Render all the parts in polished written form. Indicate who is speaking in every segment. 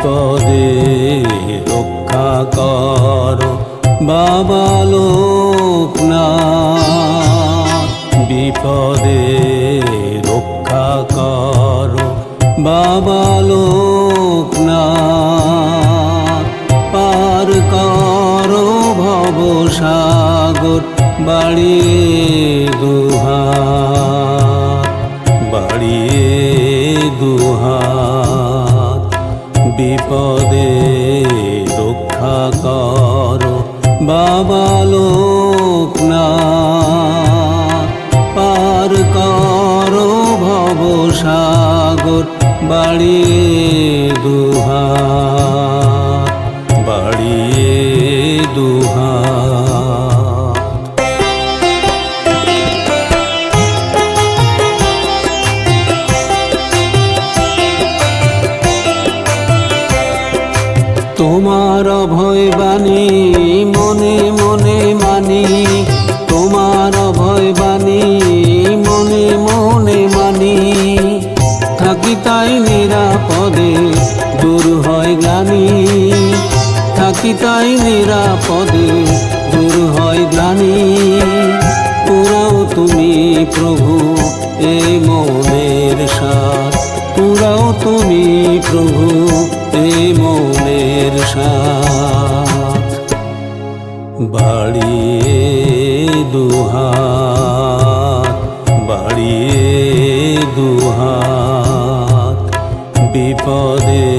Speaker 1: বিপদে রক্ষা করো বাবা লোকনাথ, বিপদে রক্ষা করো বাবা লোকনাথ, পার করো ভবসাগর বাড়িয়ে দুহাত, বাড়িয়ে দুহাত, বিপদে রক্ষা করো বাবা লোকনাথ, পার করো ভবসাগর বাড়িয়ে দুহাত, বাড়িয়ে দুহাত। তোমার অভয় বাণী মনে মনে মানি, তোমার অভয় বাণী মনে মনে মানি, থাকি তাই নিরাপদে দূর হয় গ্লানি, থাকি তাই নিরাপদে দূর হয় গ্লানি। পুরাও তুমি প্রভু এই মনের সাথ, পুরাও তুমি প্রভু এই মনের সাথ, বাড়িয়ে দুহাত, বাড়িয়ে দুহাত, বিপদে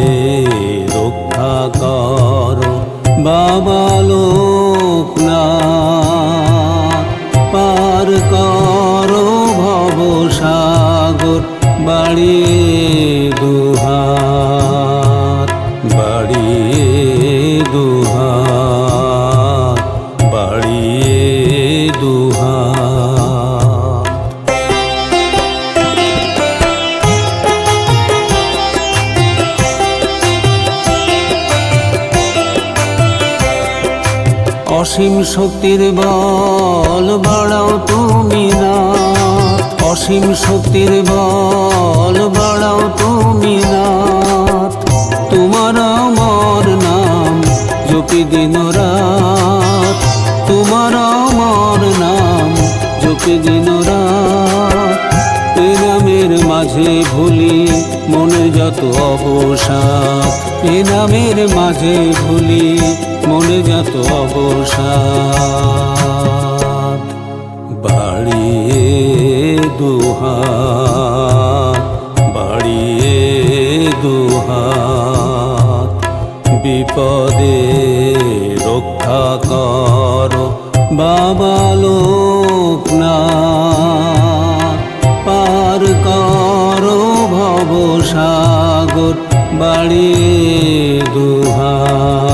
Speaker 1: রক্ষা করো বাবা লোকনাথ, পার করো ভবসাগর বাড়িয়ে দুহাত, বাড়িয়ে দুহাত, বাড়িয়ে দুহাত। অসীম শক্তির বল বাড়াও তুমি নাথ, অসীম শক্তির বল বাড়াও তুমি নাথ, তোমার আমার নাম জপি দিন রাত, তোমার আমার নাম জপি দিন রাত, এ নামের মাঝে ভুলি মনে যত অবসাদ, এ নামের মাঝে ভুলি মনে যত অবসাদ, বাড়িয়ে দুহাত, বাড়িয়ে দুহাত, বিপদে রক্ষা করো বাবা লোকনাথ, পার করো ভবসাগর বাড়িয়ে দুহাত।